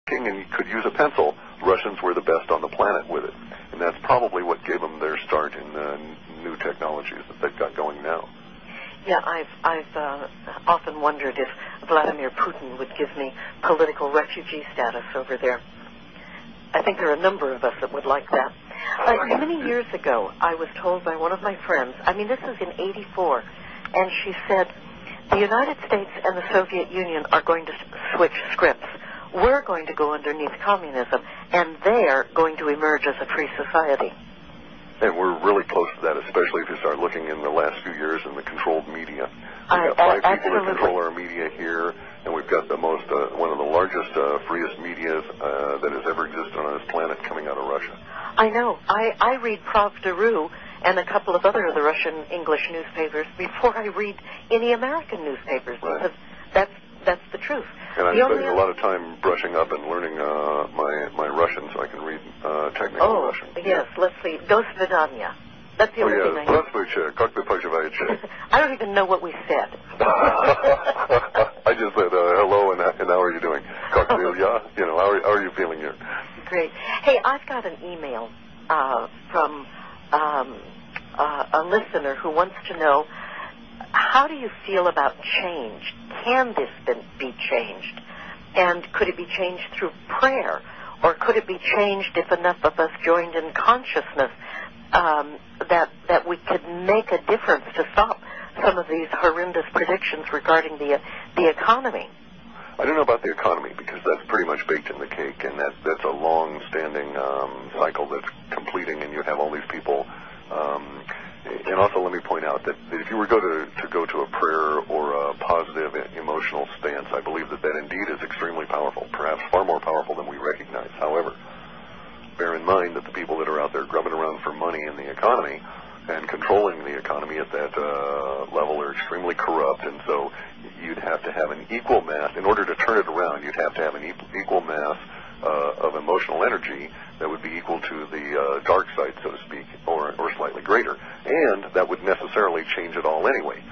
king and could use a pencil, Russians were the best on the planet with it. And that's probably what gave them their start in new technologies that they've got going now. Yeah, I've often wondered if Vladimir Putin would give me political refugee status over there. I think there are a number of us that would like that. Many years ago, I was told by one of my friends, this is in '84, and she said, the United States and the Soviet Union are going to switch scripts. We're going to go underneath communism, and they're going to emerge as a free society. And we're really close to that, especially if you start looking in the last few years in the controlled media. We've got 5 people that control our media here, and we've got the most, one of the largest, freest media that has ever existed on this planet coming out of Russia. I know. I read Pravda Ru and a couple of other of the Russian English newspapers before I read any American newspapers, because that's the truth. And I'm spending a lot of time brushing up and learning my Russian so I can read technical Russian. Yes, let's see. Do svidaniya. That's the only thing I know. I don't even know what we said. I just said hello and how are you doing? Cocktail, yeah? How are you feeling here? Great. Hey, I've got an email from a listener who wants to know, how do you feel about change? Can this be changed? And could it be changed through prayer? Or could it be changed if enough of us joined in consciousness that we could make a difference to stop some of these horrendous predictions regarding the economy? I don't know about the economy, because that's pretty much baked in the cake, and that's a long-standing cycle that's completing, and you have all these people. And also, let me point out that if you were to go to a prayer or a positive emotional stance, I believe that indeed is extremely powerful, perhaps far more powerful than we recognize. However, bear in mind that the people that are out there grubbing around for money in the economy and controlling the economy at that level are extremely corrupt, and so you'd have to have an equal mass. In order to turn it around, you'd have to have an equal mass of emotional energy that would be equal to the dark side, so to speak, or slightly greater. And that would necessarily change it all anyway.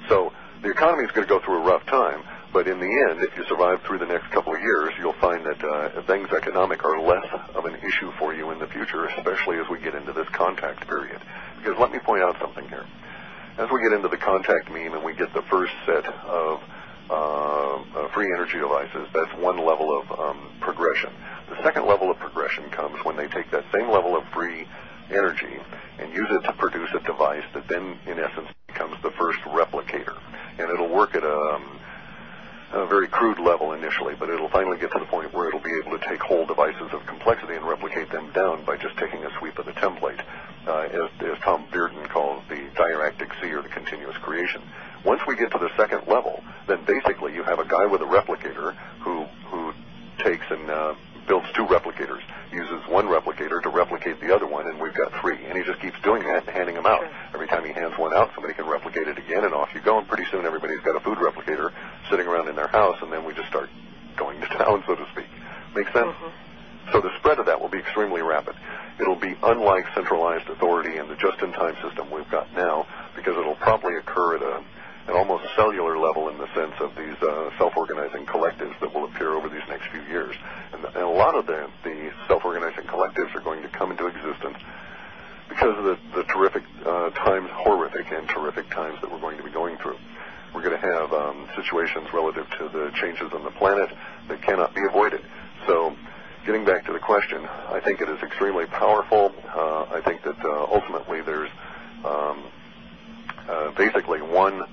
So the economy is going to go through a rough time, but in the end, if you survive through the next couple of years, you'll find that things economic are less of an issue for you in the future, especially as we get into this contact period. Because let me point out something here. As we get into the contact meme and we get the first set of free energy devices, that's one level of progression. The second level of progression comes when they take that same level of free energy and use it to produce a device that then, in essence, becomes the first replicator. And it'll work at a very crude level initially, but it'll finally get to the point where it'll be able to take whole devices of complexity and replicate them down by just taking a sweep of the template, as Tom Bearden calls the diaractic sea, or the continuous creation. Once we get to the second level, then basically you have a guy with a replicator who takes and builds 2 replicators, uses one replicator to replicate the other one, and we've got 3. And he just keeps doing that and handing them out. Every time he hands one out, somebody can replicate it again, and off you go. And pretty soon everybody's got a food replicator sitting around in their house, and then we just start going to town, so to speak. Make sense? Mm-hmm. So the spread of that will be extremely rapid. It'll be unlike centralized authority and the just-in-time system we've got now, because it'll probably occur at an almost cellular level, in the sense of these self-organizing collectives that will appear over these next few years. And a lot of the self-organizing collectives are going to come into existence because of the terrific times, horrific and terrific times that we're going to be going through. We're going to have situations relative to the changes on the planet that cannot be avoided. So, getting back to the question, I think it is extremely powerful. I think that ultimately there's basically one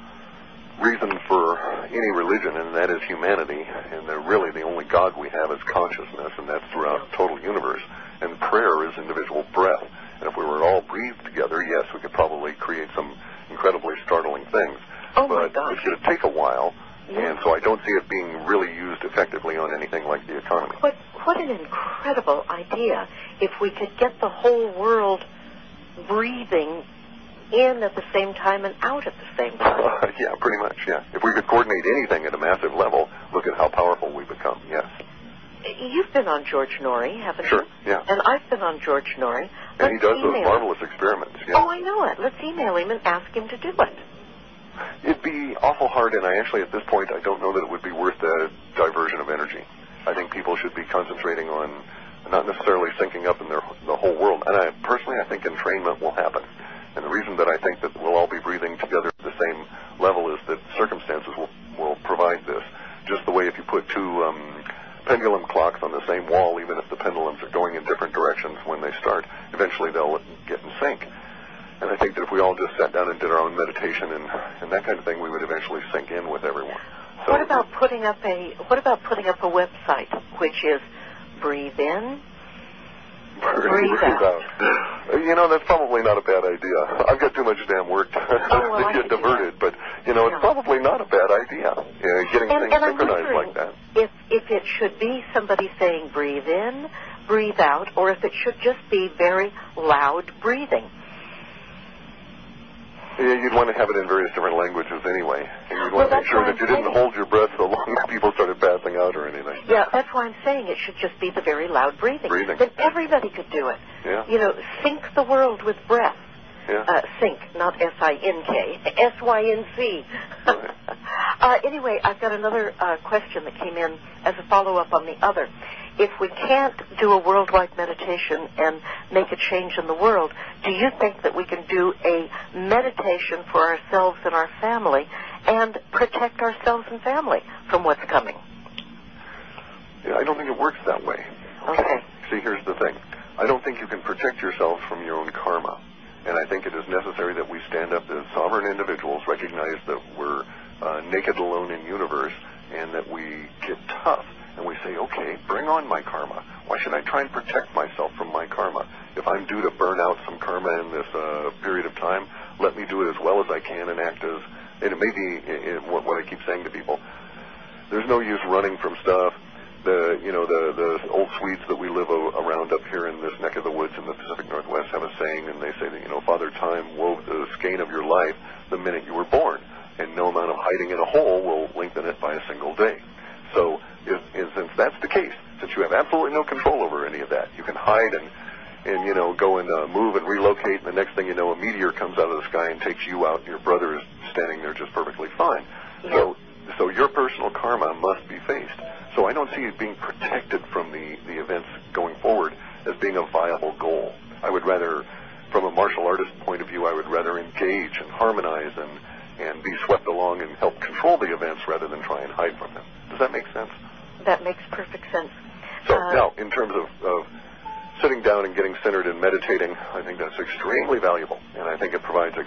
reason for any religion, and that is humanity, and they're really the only God we have is consciousness, and that's throughout the total universe, and prayer is individual breath. And if we were all breathed together, yes, we could probably create some incredibly startling things. But it's going to take a while, and so I don't see it being really used effectively on anything like the economy. What an incredible idea. If we could get the whole world breathing in at the same time and out at the same time. Yeah, pretty much, yeah. If we could coordinate anything at a massive level, look at how powerful we become, yes. You've been on George Norrie, haven't you? Sure, yeah. And I've been on George Norrie. And he does those marvelous experiments, yeah. Oh, I know it. Let's email him and ask him to do it. It'd be awful hard, and I actually, at this point, I don't know that it would be worth the diversion of energy. I think people should be concentrating on not necessarily syncing up in the whole world. And I think entrainment will happen. And the reason that I think that we'll all be breathing together at the same level is that circumstances will provide this. Just the way if you put two pendulum clocks on the same wall, even if the pendulums are going in different directions when they start, eventually they'll get in sync. And I think that if we all just sat down and did our own meditation and that kind of thing, we would eventually sync in with everyone. So what about putting up a website which is breathe in, breathe out? That's probably not a bad idea. I've got too much damn work to get diverted, but it's probably not a bad idea. Getting things synchronized like that. If it should be somebody saying breathe in, breathe out, or if it should just be very loud breathing. Yeah, you'd want to have it in various different languages anyway. And you'd want to make sure that you didn't hold your breath so long that people started passing out or anything. Yeah, that's why I'm saying it should just be the very loud breathing. Then everybody could do it. Yeah. Sync the world with breath. Yeah. Sync, not S-I-N-K, S-Y-N-C. Right. Anyway, I've got another question that came in as a follow-up on the other. If we can't do a worldwide meditation and make a change in the world, do you think that we can do a meditation for ourselves and our family and protect ourselves and family from what's coming? Yeah, I don't think it works that way. Okay. See, here's the thing. I don't think you can protect yourself from your own karma. And I think it is necessary that we stand up as sovereign individuals, recognize that we're naked alone in universe, and that we get tough. And we say, okay, bring on my karma. Why should I try and protect myself from my karma? If I'm due to burn out some karma in this period of time, let me do it as well as I can and act as, and it may be what I keep saying to people, there's no use running from stuff. The old Swedes that we live around up here in this neck of the woods in the Pacific Northwest have a saying, and they say that, Father Time wove the skein of your life the minute you were born, and no amount of hiding in a hole will lengthen it by a single day. So, since that's the case, since you have absolutely no control over any of that, you can hide and go and move and relocate, and the next thing you know, a meteor comes out of the sky and takes you out, and your brother is standing there just perfectly fine. Yeah. So your personal karma must be faced. So I don't see it being protected from the events going forward as being a viable goal. I would rather, from a martial artist point of view, I would rather engage and harmonize and be swept along and help control the events rather than try and hide from them. Does that make sense? That makes perfect sense. So now, in terms of sitting down and getting centered and meditating, I think that's extremely valuable, and I think it provides it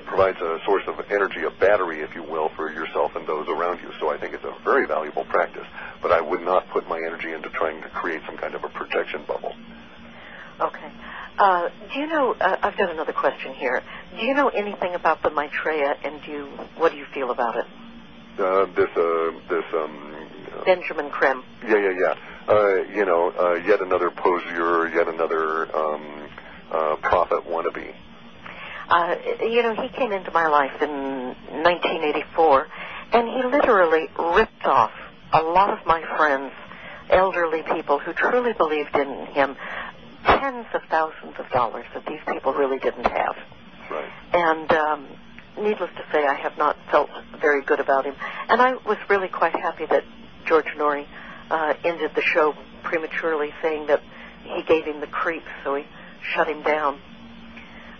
provides a source of energy, a battery, if you will, for yourself and those around you. So I think it's a very valuable practice, but I would not put my energy into trying to create some kind of a protection bubble. Okay. Do you know, I've got another question here. Do you know anything about the Maitreya, and what do you feel about it? Benjamin Krem. Yeah. Yet another poseur, yet another prophet wannabe. He came into my life in 1984, and he literally ripped off a lot of my friends, elderly people who truly believed in him, tens of thousands of dollars that these people really didn't have. Right. And needless to say, I have not felt very good about him. And I was really quite happy that George Norrie ended the show prematurely, saying that he gave him the creeps, so he shut him down.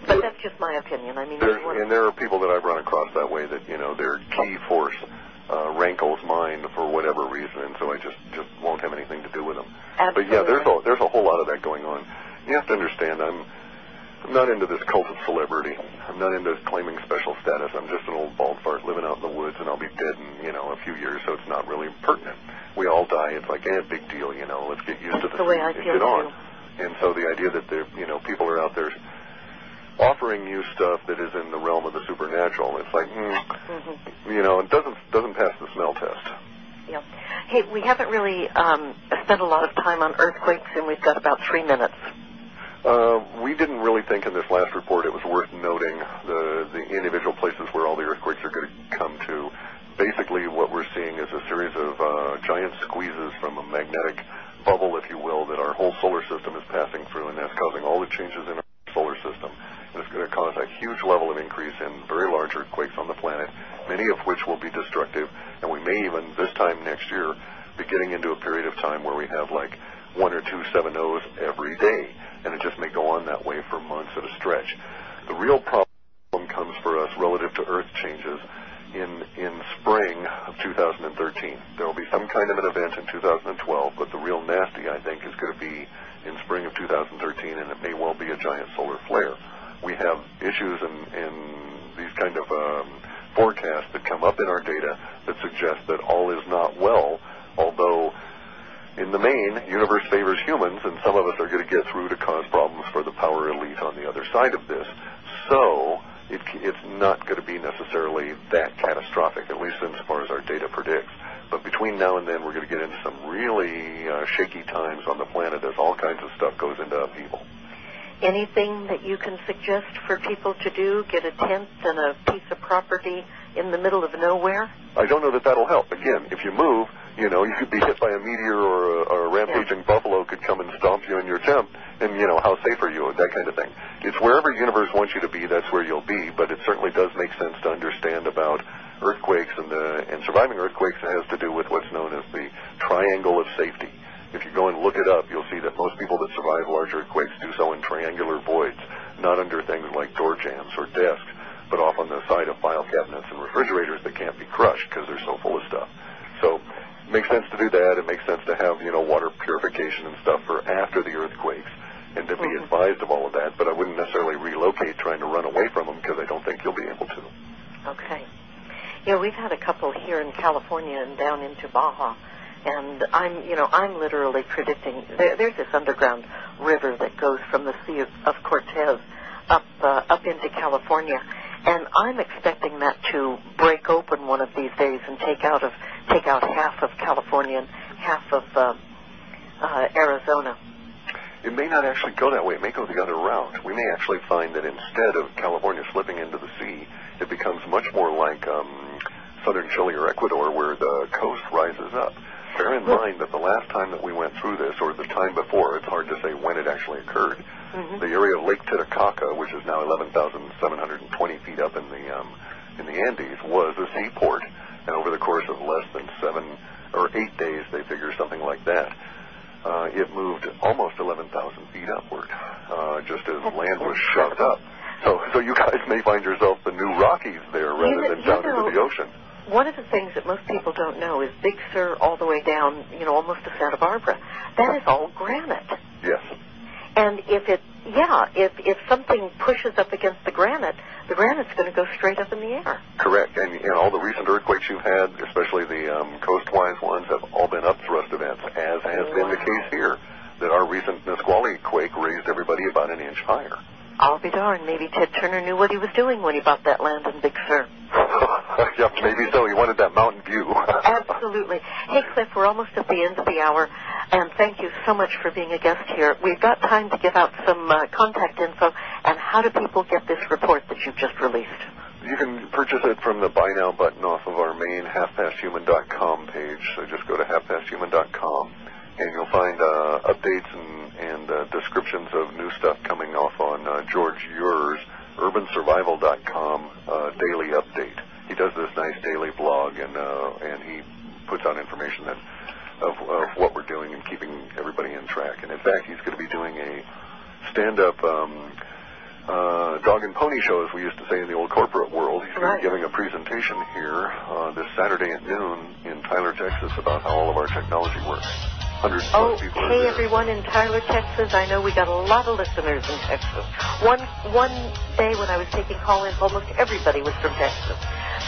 But that's just my opinion. I mean, there are people that I've run across that way that, their key force rankles mine for whatever reason, and so I just won't have anything to do with them. Absolutely. But yeah, there's a whole lot of that going on. You have to understand, I'm not into this cult of celebrity. I'm not into claiming special status. I'm just an old bald fart living out in the woods, and I'll be dead in, a few years, so it's not really pertinent. We all die. It's like, big deal, let's get used to this the way I and feel get on. too. And so the idea that people are out there offering you stuff that is in the realm of the supernatural, it's like, it doesn't pass the smell test. Yeah. Hey, we haven't really spent a lot of time on earthquakes, and we've got about 3 minutes. We didn't really think in this last report it was worth noting the individual places where all the earthquakes are going to come to. Basically, what we're seeing is a series of giant squeezes from a magnetic bubble, if you will, that our whole solar system is passing through, and that's causing all the changes in our solar system. And it's going to cause a huge level of increase in very large earthquakes on the planet, many of which will be destructive, and we may even, this time next year, be getting into a period of time where we have like 1 or 2 7.0s every day, and it just may go on that way for months at a stretch. The real problem comes for us relative to Earth changes in spring of 2013. There will be some kind of an event in 2012, but the real nasty, I think, is going to be in spring of 2013, and it may well be a giant solar flare. We have issues in these kind of forecasts that come up in our data that suggest that all is not well, although in the main, the universe favors humans, and some of us are going to get through to cause problems for the power elite on the other side of this. So it's not going to be necessarily that catastrophic, at least insofar as our data predicts. But between now and then, we're going to get into some really shaky times on the planet as all kinds of stuff goes into upheaval. Anything that you can suggest for people to do? Get a tent and a piece of property in the middle of nowhere? I don't know that that'll help. Again, if you move, you could be hit by a meteor or a rampaging buffalo could come and stomp you in your tent, and, how safe are you, that kind of thing. It's wherever the universe wants you to be, that's where you'll be, but it certainly does make sense to understand about earthquakes, and surviving earthquakes has to do with what's known as the triangle of safety. If you go and look it up, you'll see that most people that survive large earthquakes do so in triangular voids, not under things like door jambs or desks, but off on the side of file cabinets and refrigerators that can't be crushed because they're so full of stuff. So it makes sense to do that. It makes sense to have, water purification and stuff for after the earthquakes, and to be advised of all of that, but I wouldn't necessarily relocate trying to run away from them because I don't think you'll be able to. Okay. We've had a couple here in California and down into Baja, and I'm literally predicting, there's this underground river that goes from the Sea of Cortez up into California, and I'm expecting that to break open one of these days and take out half of California and half of Arizona. It may not actually go that way. It may go the other route. We may actually find that instead of California slipping into the sea, it becomes much more like southern Chile or Ecuador, where the coast rises up. Bear in mind that the last time that we went through this, or the time before, it's hard to say when it actually occurred, the area of Lake Titicaca, which is now 11,720 feet up in the Andes, was a seaport. And over the course of less than 7 or 8 days, they figure something like that, it moved almost 11,000 feet upward, just as land was shoved up. So you guys may find yourself the new Rockies there rather than down into the ocean. One of the things that most people don't know is Big Sur all the way down, almost to Santa Barbara. That is all granite. Yes. And if something pushes up against the granite's going to go straight up in the air. Correct. And all the recent earthquakes you've had, especially the coast-wise ones, have all been upthrust events, as has been the case here, that our recent Nisqually quake raised everybody about an inch higher. I'll be darned. Maybe Ted Turner knew what he was doing when he bought that land in Big Sur. Yep, maybe so. He wanted that mountain view. Absolutely. Hey, Clif, we're almost at the end of the hour, and thank you so much for being a guest here. We've got time to give out some contact info, and how do people get this report that you've just released? You can purchase it from the Buy Now button off of our main halfpasthuman.com page, so just go to halfpasthuman.com. And you'll find updates and descriptions of new stuff coming off on George Uhr's urbansurvival.com daily update. He does this nice daily blog, and he puts out information of what we're doing and keeping everybody in track. And in fact, he's going to be doing a stand-up dog and pony show, as we used to say in the old corporate world. He's going to be giving a presentation here this Saturday at noon in Tyler, Texas, about how all of our technology works. Hey, everyone in Tyler, Texas. I know we got a lot of listeners in Texas. One day when I was taking call-ins, almost everybody was from Texas.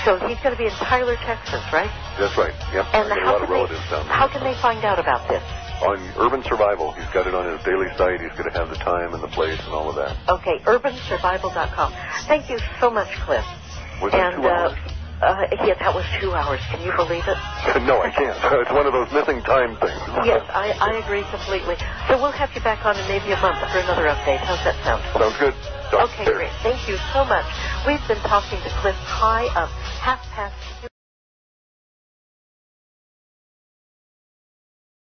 So he's going to be in Tyler, Texas, right? That's right, yep. And I got a lot of relatives down there. How can they find out about this? On Urban Survival. He's got it on his daily site. He's going to have the time and the place and all of that. Okay, urbansurvival.com. Thank you so much, Clif. Was it 2 hours? Yeah, that was 2 hours. Can you believe it? No, I can't. It's one of those missing time things. Yes, I agree completely. So we'll have you back on in maybe a month for another update. How's that sound? Sounds good. Okay, great. Thank you so much. We've been talking to Clif High of Half Past